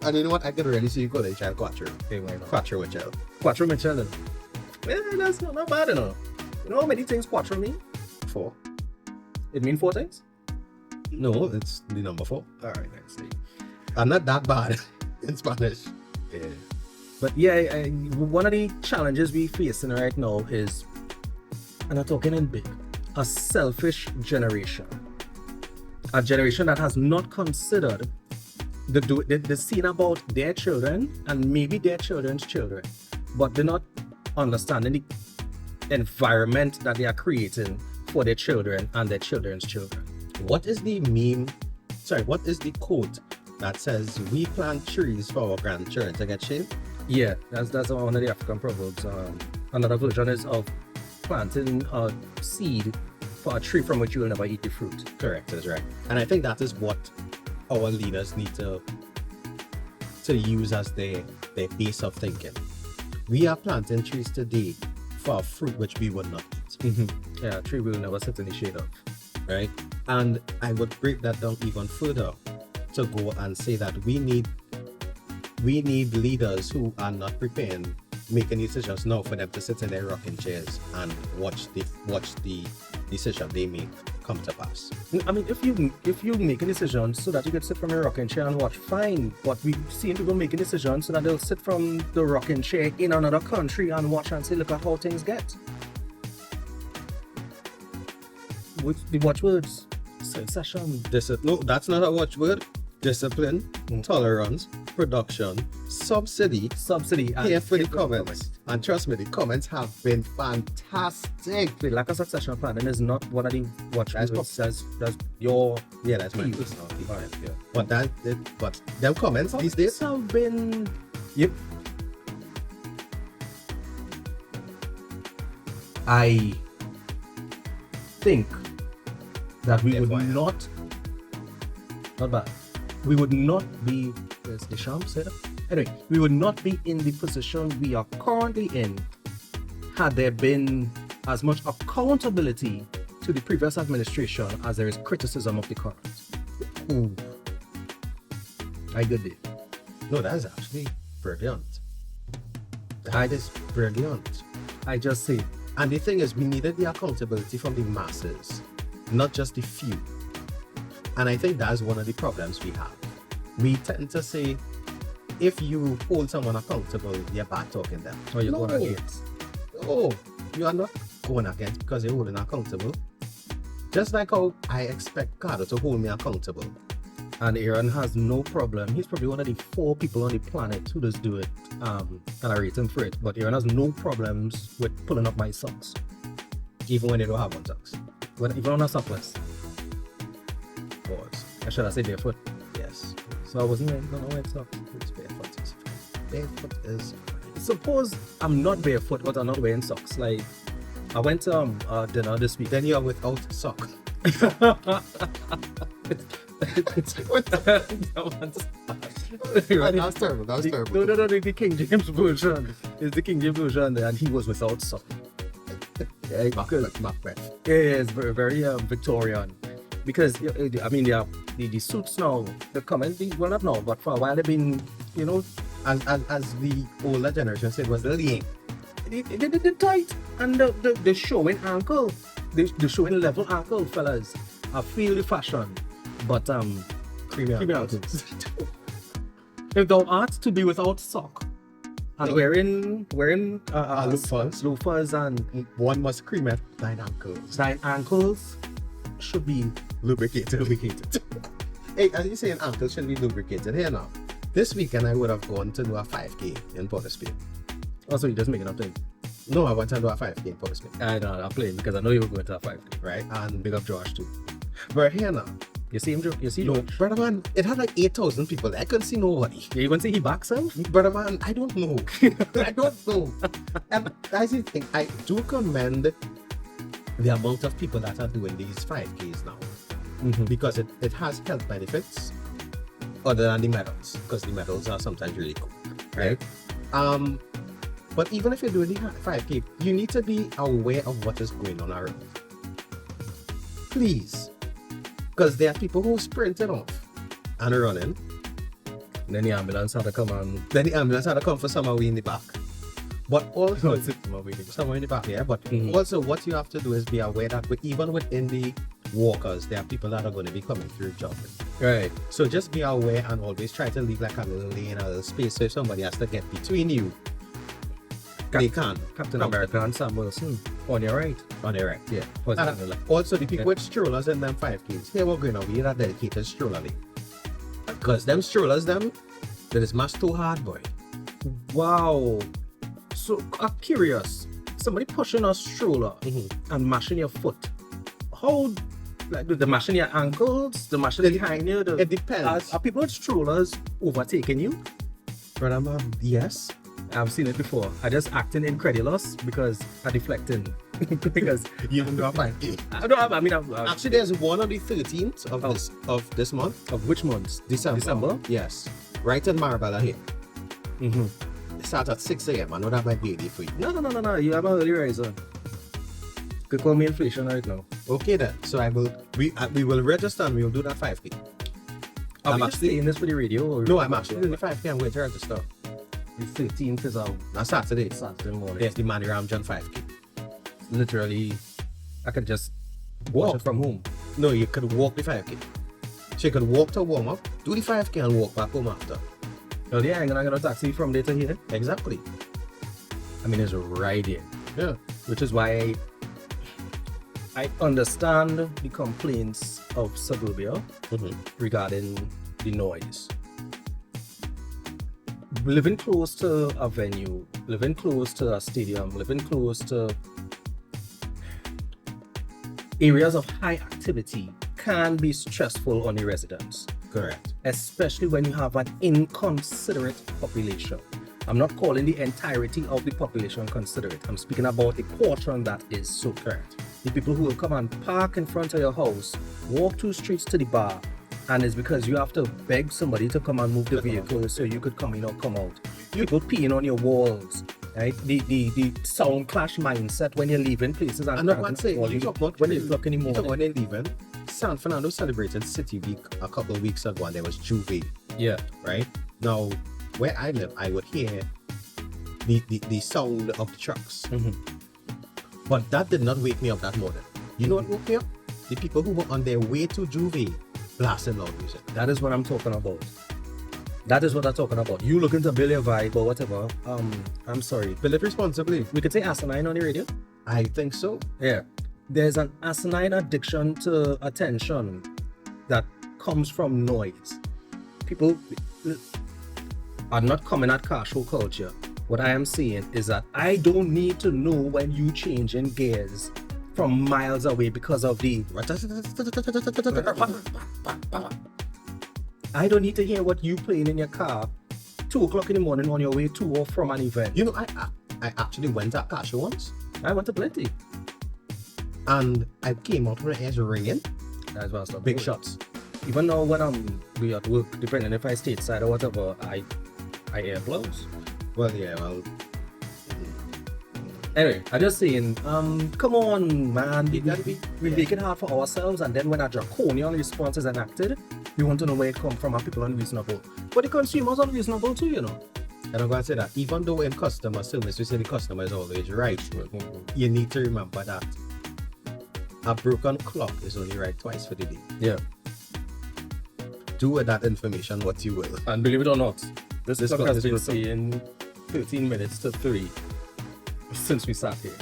S2: And you know what? I could really see you calling child Quattro.
S3: Okay, why not?
S2: Quattro Mitchell.
S3: Quattro Mitchell. Yeah, that's not bad enough. You know how many things quattro mean?
S2: 4.
S3: It mean 4 things?
S2: No, it's the number 4.
S3: Alright, let's see.
S2: I'm not that bad in Spanish.
S3: Yeah. But yeah, one of the challenges we facing right now is, and I'm talking in big, a selfish generation. A generation that has not considered the scene about their children and maybe their children's children, but they're not understanding the environment that they are creating for their children and their children's children.
S2: What is the what is the quote that says we plant trees for our grandchildren to get shaved?
S3: Yeah, that's one of the African proverbs. Another version is of planting a seed for a tree from which you will never eat the fruit.
S2: Correct, that's right. And I think that is what our leaders need to use as their base of thinking. We are planting trees today for a fruit which we will not eat.
S3: Yeah, a tree we will never sit in the shade of.
S2: Right? And I would break that down even further to go and say that we need leaders who are not preparing making decisions now for them to sit in their rocking chairs and watch the decision they make come to pass.
S3: I mean, if you make a decision so that you can sit from your rocking chair and watch, fine. But we've seen people making decisions so that they'll sit from the rocking chair in another country and watch and say, look at how things get. With the watchwords, succession.
S2: No, that's not a watchword. Discipline, tolerance, production, subsidy, here for the comments. And trust me, the comments have been fantastic.
S3: Like a succession planning is not one of the watchwords. That's your
S2: that's my
S3: views.
S2: personal opinion. Yeah. But them comments these days
S3: have been.
S2: Yep.
S3: I think that we would
S2: FYI.
S3: not bad. We would not be, as Deschamps said, anyway, we would not be in the position we are currently in had there been as much accountability to the previous administration as there is criticism of the current.
S2: Ooh.
S3: I get it.
S2: No, that is actually brilliant. That is brilliant.
S3: I just say,
S2: And the thing is, we needed the accountability from the masses, not just the few. And I think that's one of the problems we have. We tend to say, if you hold someone accountable, you're bad talking them.
S3: or you're going against.
S2: Oh, you are not going against because you're holding accountable. Just like how I expect Carter to hold me accountable.
S3: And Aaron has no problem. He's probably one of the 4 people on the planet who does do it. And I rate him for it. But Aaron has no problems with pulling up my socks.
S2: Even when they don't have on socks.
S3: Even on a sockless.
S2: Pause.
S3: Or should I say barefoot?
S2: Yes.
S3: So I wasn't wearing socks.
S2: It's barefoot is fine. Barefoot is fine.
S3: Suppose I'm not barefoot, but I'm not wearing socks. Like, I went to dinner this week.
S2: Then you are without sock.
S3: That's
S2: terrible. That's terrible.
S3: No, the King James version. It's the King James version, and he was without socks. Yeah,
S2: Macbeth.
S3: Yeah, it's very, very Victorian. Because, I mean, the suits now, they're coming, well, not now, but for a while they've been,
S2: As the older generation said, was lean.
S3: They're tight. And the showing ankle, the showing level ankle, fellas. I feel the fashion. But,
S2: Creamy
S3: ankles. If thou art to be without sock, and wearing loafers and
S2: one must cream at 9 ankles.
S3: 9 ankles should be
S2: Lubricated. Hey, as you saying, ankles should be lubricated. Here now. This weekend I would have gone to do a 5K in Port of Spain.
S3: Also, you just making up things.
S2: No, I went to do a 5K in Port of Spain.
S3: I know, I'm playing because I know you were going to a 5K.
S2: Right? And
S3: Big up Josh too.
S2: but here now.
S3: You see him, Joe? You see
S2: No,
S3: Josh?
S2: brother man, it had like 8,000 people. I couldn't see nobody.
S3: Yeah, you want to see he backs him?
S2: Brother man, I don't know. I don't know. And that's the thing. I do commend the amount of people that are doing these 5Ks now. Because it has health benefits other than the medals. Because the medals are sometimes really cool. Right? But even if you're doing the 5K, you need to be aware of what is going on around. Please. Because there are people who sprinting off and running.
S3: And then the ambulance had to come and...
S2: Then the ambulance had to come for someone in the back. But also,
S3: Somewhere
S2: in the back, yeah. But also, what you have to do is be aware that even within the walkers, there are people that are going to be coming through jogging.
S3: Right.
S2: So just be aware and always try to leave like a little lane, a little space. So if somebody has to get between you, they can.
S3: Captain America and Sam Wilson. On your right.
S2: On their right.
S3: Yeah.
S2: And also, the people with strollers in them 5Ks, here we're going to be a dedicated stroller lane. Because them strollers, that is much too hard, boy.
S3: Wow. So I'm curious. Somebody pushing a stroller and mashing your foot. How, like, do they mashing your ankles? The mashing behind you?
S2: It depends.
S3: Are people with strollers overtaking you?
S2: Brother, yes.
S3: I've seen it before. I just acting incredulous because I'm deflecting. Because
S2: You don't know about it.
S3: actually,
S2: There's one on the 13th of this month.
S3: of which months?
S2: December? Yes. Right in Marabella here.
S3: Mm-hmm.
S2: It starts at 6 a.m. I know that might be early for you.
S3: No. You have an early riser. You could call me inflation right now.
S2: Okay then. So we will register and we will do that 5K.
S3: Are
S2: I'm
S3: we
S2: actually-
S3: saying this for the radio? Or
S2: No, I'm actually doing the 5K. I'm going to register.
S3: The 13th is out
S2: On Saturday.
S3: Saturday morning.
S2: Yes, the Manny Ramjan 5K.
S3: Literally, I could just watch it from home.
S2: No, you could walk the 5K. So you could walk to warm up, do the 5K and walk back home after.
S3: No, yeah, I'm gonna get a taxi from there to here.
S2: Exactly.
S3: I mean, it's right here.
S2: Yeah.
S3: Which is why I understand the complaints of suburbia regarding the noise. Living close to a venue, living close to a stadium, living close to areas of high activity can be stressful on the residents,
S2: Correct.
S3: especially when you have an inconsiderate population. I'm not calling the entirety of the population considerate. I'm speaking about a portion that is so.
S2: Correct.
S3: The people who will come and park in front of your house, walk 2 streets to the bar, and it's because you have to beg somebody to come and move the vehicle so you could come in or come out. People peeing on your walls, right? The sound clash mindset when you're leaving places and
S2: I'm not going to say,
S3: when
S2: you talk about
S3: it's o'clock in the
S2: you talk
S3: morning.
S2: about leaving. San Fernando celebrated City Week a couple of weeks ago and there was Juve,
S3: Yeah.
S2: right? Now, where I live, I would hear the sound of the trucks. But that did not wake me up that morning. You know what woke me up? The people who were on their way to Juve blasting loud music.
S3: That is what I'm talking about. That is what I'm talking about. You looking to build your vibe or whatever. I'm sorry.
S2: Build it responsibly.
S3: We could say asinine on the radio.
S2: I think so.
S3: Yeah. There's an asinine addiction to attention that comes from noise. People are not coming at car show culture. What I am saying is that I don't need to know when you change in gears from miles away because of the... I don't need to hear what you playing in your car 2 o'clock in the morning on your way to or from an event.
S2: You know, I actually went to a car show once
S3: I went to plenty.
S2: and I came out with my ears ringing.
S3: That's what I stopped
S2: Big
S3: doing.
S2: shots.
S3: Even now when we at work, depending if I stateside or whatever, I air blows.
S2: Well, yeah, well,
S3: Anyway, I just saying, come on, man.
S2: You gotta be-
S3: We make it hard for ourselves, and then when a draconian response is enacted, we want to know where it come from and people are unreasonable. But the consumers are unreasonable too, you know.
S2: and I'm going to say that even though in customer service we say the customer is always right, you need to remember that a broken clock is only right twice for the day.
S3: Yeah.
S2: Do with that information what you will.
S3: And believe it or not, this clock
S2: clock
S3: has
S2: is
S3: been
S2: broken.
S3: saying 13 minutes to 3 since we sat here.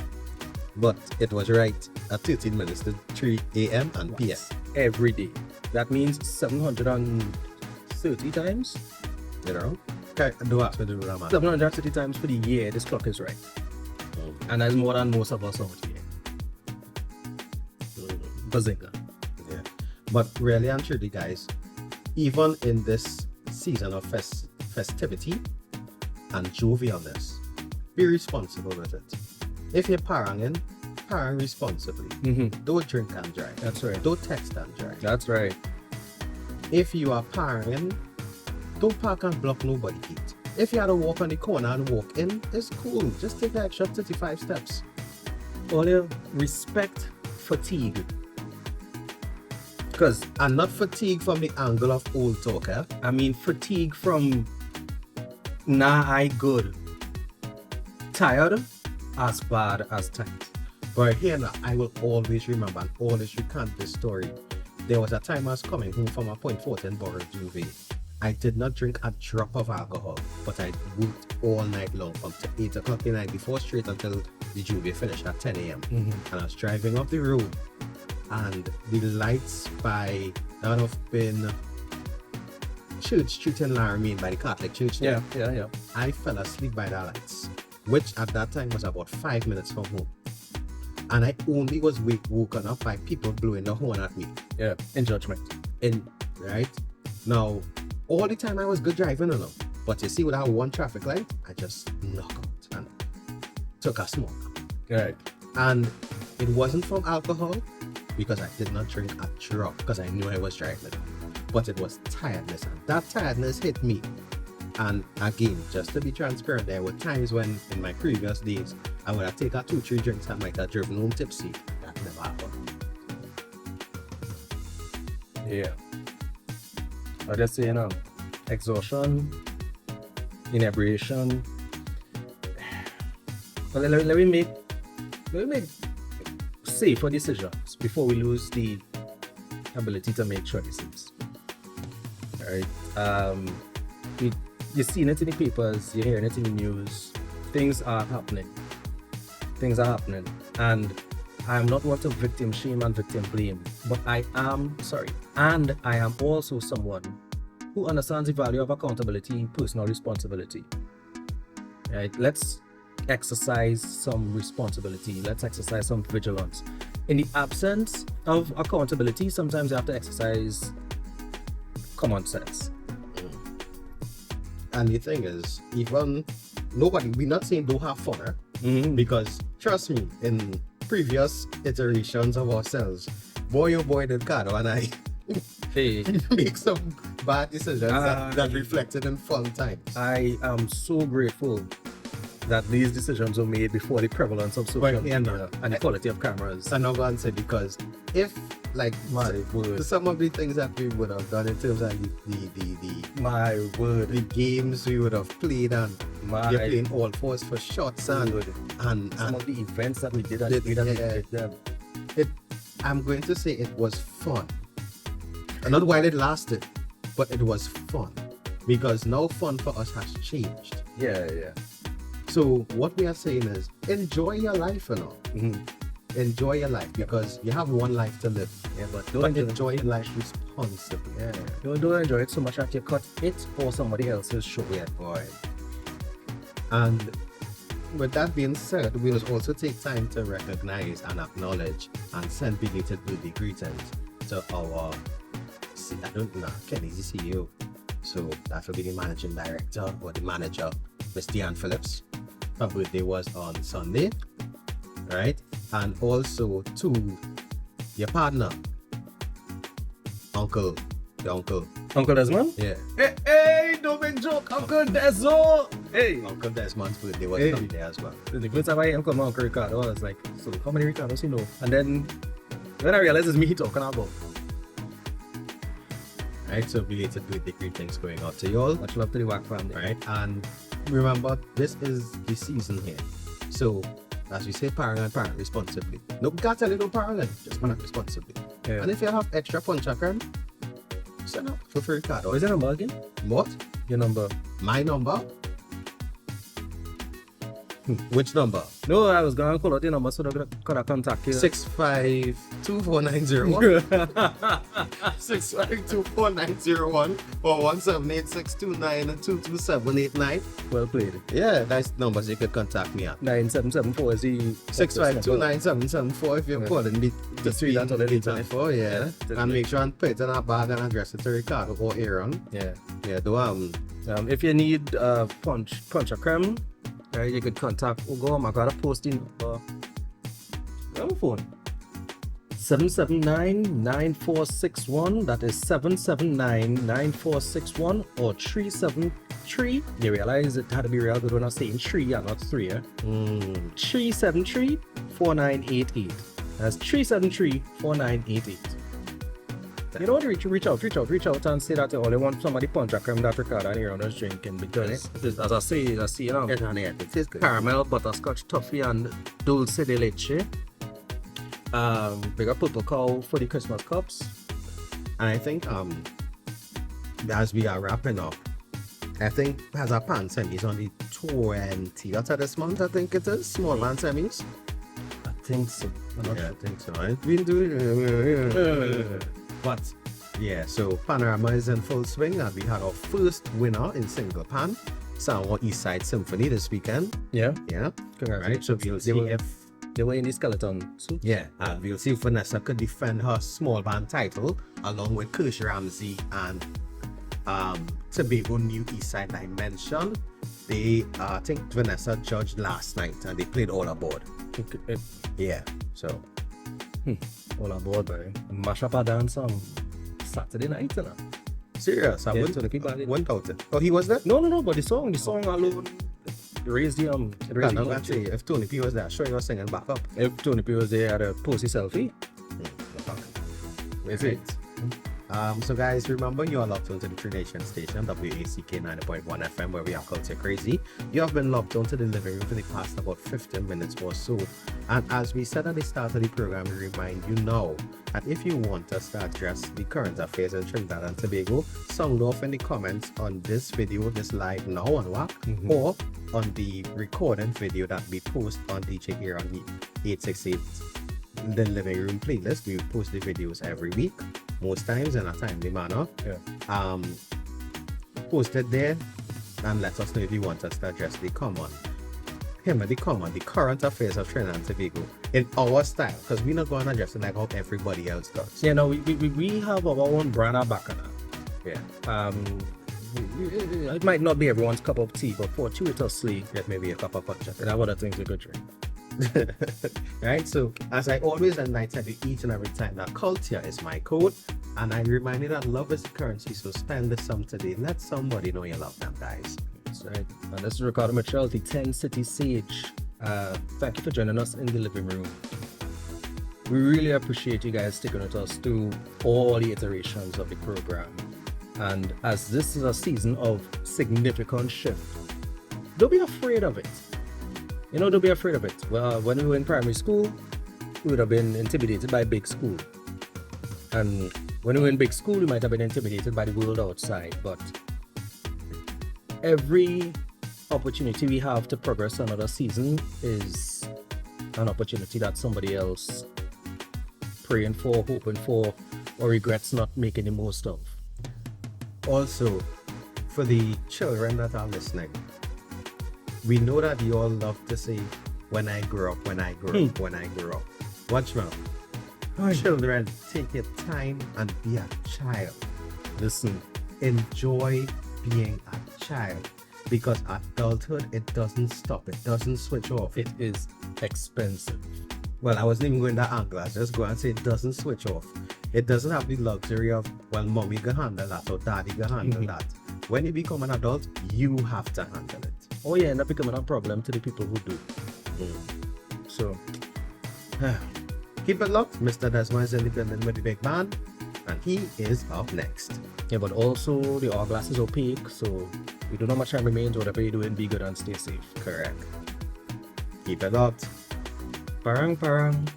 S2: But it was right at 13 minutes to 3 a.m. and p.m.
S3: Every day. That means 730 times?
S2: You know? Okay, don't ask me to do that, man.
S3: 730 times for the year, this clock is right. And that's more than most of us out here. Bazinga.
S2: Yeah. But really and truly, guys, even in this season of festivity and jovialness, be responsible with it. If you're parang responsibly. Don't drink and drive.
S3: That's right.
S2: Don't text and drive.
S3: That's right.
S2: If you are parang, don't park and block nobody gate. If you had to walk on the corner and walk in, it's cool. Just take the extra 35 steps.
S3: All respect fatigue. Because
S2: And not fatigue from the angle of old talk, eh?
S3: I mean fatigue from I good. Tired as bad as tight.
S2: But here now, I will always remember and always recount this story. There was a time I was coming home from a Point Fortin Borough Juve. I did not drink a drop of alcohol, but I worked all night long from 8 o'clock the night before straight until the Juve finished at 10 a.m. And I was driving up the road and the lights by, that would have been Church Street in Laramie by the Catholic Church.
S3: Yeah.
S2: I fell asleep by the lights. which at that time was about 5 minutes from home. And I only was woken up by people blowing the horn at me.
S3: Yeah, in judgment.
S2: Right? Now, all the time I was good driving, you know. But you see, with that one traffic light, I just knocked out and took a smoke.
S3: Right.
S2: And it wasn't from alcohol, because I did not drink a drop, because I knew I was driving. But it was tiredness, and that tiredness hit me. And again, just to be transparent, there were times when, in my previous days, I would have taken 2-3 drinks and might have driven home tipsy. That never happened.
S3: Yeah. I just say, exhaustion, inebriation. But let me make safer decisions before we lose the ability to make choices. Alright. You're seeing it in the papers, you're hearing it in the news. Things are happening. And I am not one to victim shame and victim blame, but I am also someone who understands the value of accountability, personal responsibility. Right? Let's exercise some responsibility. Let's exercise some vigilance. In the absence of accountability, sometimes you have to exercise common sense.
S2: And the thing is, even we're not saying don't have fun, because trust me, in previous iterations of ourselves, boy oh boy did Cardo and I make some bad decisions that reflected in fun times.
S3: I am so grateful that these decisions were made before the prevalence of social media and the quality of cameras.
S2: And I'm going to say, because if, like, some of the things that we would have done in terms of the games we would have played, and you're playing all fours for shots, and
S3: some of the events that we did,
S2: I'm going to say it was fun. And not while it lasted, but it was fun, because now fun for us has changed.
S3: Yeah.
S2: So what we are saying is, enjoy your life, you know. Enjoy your life, because you have one life to live.
S3: Yeah, but
S2: enjoy your life responsibly.
S3: Yeah. Don't enjoy it so much that you cut it or somebody else's show.
S2: Yeah, boy. And with that being said, we'll also take time to recognize and acknowledge and send belated birthday greetings to our Kenny's the CEO. So that will be the managing director or the manager, Miss Deanne Phillips. Her birthday was on Sunday, right? And also to your partner, Uncle
S3: Desmond?
S2: Yeah.
S3: Hey, don't make joke, Uncle Desmond. Hey,
S2: Uncle Desmond's birthday was Sunday as well.
S3: The first time I called my Uncle Ricardo, I was like, so how many Ricardos you know? And then when I realized it's me talking about.
S2: Right, so belated birthday greetings going out to you all.
S3: Much love to the WAC family.
S2: Right, and remember, this is the season here. So, as we say, parent responsibly. No, we can't tell you don't parent, just parent responsibly.
S3: Yeah.
S2: And if you have extra Ponche de Creme, send up for free card.
S3: What is your number again?
S2: What?
S3: Your number.
S2: My number? Which number?
S3: No, I was going to call out the number so that I could contact you.
S2: 6524901 6524901 or 17862922789.
S3: Well played.
S2: Yeah, that's numbers you could contact me at.
S3: 9774 is the
S2: 6529774 if you're calling me
S3: the 3 that's on the
S2: 24, yeah. And make sure and put it in a bag and address it to Ricardo or Aaron.
S3: Yeah.
S2: Yeah,
S3: if you need Ponche de Creme, you could contact Ugo. I got a posting number. Grab a phone. 779-9461. That is 779-9461 or 373. You realize it had to be real good when I was saying 3 and not 3. 373-4988. That's 373-4988. You don't reach out and say that you only want somebody Ponche de Creme that Ricardo and Aaron is drinking, because as I say, caramel, butterscotch, toffee, and dulce de leche. We got Purple Cow for the Christmas cups.
S2: And I think as we are wrapping up, I think as a pan semis on the 20th of this month, I think it is, small pan semis.
S3: I think so.
S2: I think so. I've been doing but yeah, so Panorama is in full swing, and we had our first winner in single pan. San Juan East Side Symphony this weekend.
S3: Yeah.
S2: Yeah. Right.
S3: Congratulations.
S2: So we'll see if
S3: They were in the skeleton suit.
S2: yeah, and we'll see if Vanessa could defend her small band title along with Kirsch Ramsey and Tobago New East Side Dimension. They I think Vanessa judged last night and they played all aboard. Yeah. So
S3: All aboard, boy. Mash up a dance on Saturday night, you know.
S2: serious. I
S3: Yeah,
S2: went
S3: so the people did.
S2: went out it. Oh, he was there?
S3: No, but the song alone raised the
S2: I'm gonna say if Tony P was there, sure you're singing back up.
S3: If Tony P was there, I'd have posted selfie.
S2: Is it? So guys, remember you are locked onto the True Nation station, WACK 90.1 FM, where we are culture crazy. You have been locked onto the living room for the past about 15 minutes or so. And as we said at the start of the program, we remind you now that if you want us to address the current affairs in Trinidad and Tobago, sound off in the comments on this video, this live now on WAC, or on the recorded video that we post on DJ Aaron868, the living room playlist. We post the videos every week, most times in a timely manner.
S3: Yeah.
S2: Post it there and let us know if you want us to address the current affairs of Trinidad and Tobago in our style, because we're not going to address it like how everybody else does.
S3: Yeah, no, we have our own brand of back on that.
S2: Yeah.
S3: It might not be everyone's cup of tea, but fortuitously,
S2: Get maybe a cup of hot chocolate.
S3: there are other things we could drink.
S2: Right, so as I always and I tell you each and every time, that culture is my code, and I remind you that love is the currency, so spend the sum today. Let somebody know you love them, guys.
S3: That's right. And this is Ricardo Mitchell, the 10 City Sage. Thank you for joining us in the living room. We really appreciate you guys sticking with us through all the iterations of the program. And as this is a season of significant shift, don't be afraid of it. Don't be afraid of it. Well, when we were in primary school, we would have been intimidated by big school. And when we were in big school, we might have been intimidated by the world outside. But every opportunity we have to progress another season is an opportunity that somebody else praying for, hoping for, or regrets not making the most of.
S2: Also, for the children that are listening, we know that you all love to say, when I grow up, when I grow up, when I grow up. Watch now. Children, take your time and be a child.
S3: Listen,
S2: Enjoy being a child, because adulthood, it doesn't stop. It doesn't switch off.
S3: it is expensive.
S2: Well, I wasn't even going that angle. I just go and say it doesn't switch off. It doesn't have the luxury of, well, mommy can handle that or daddy can handle that. When you become an adult, you have to handle it.
S3: Oh yeah, and that becoming a problem to the people who do. So,
S2: Keep it locked. Mr. Desmond is in the building with the big man, and he is up next.
S3: yeah, but also the hourglass is opaque, so we don't know how much time remains. Whatever you're doing, be good and stay safe.
S2: Correct. Keep it locked.
S3: Parang, parang.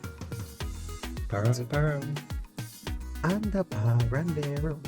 S3: Parang, parang.
S2: And the parandero.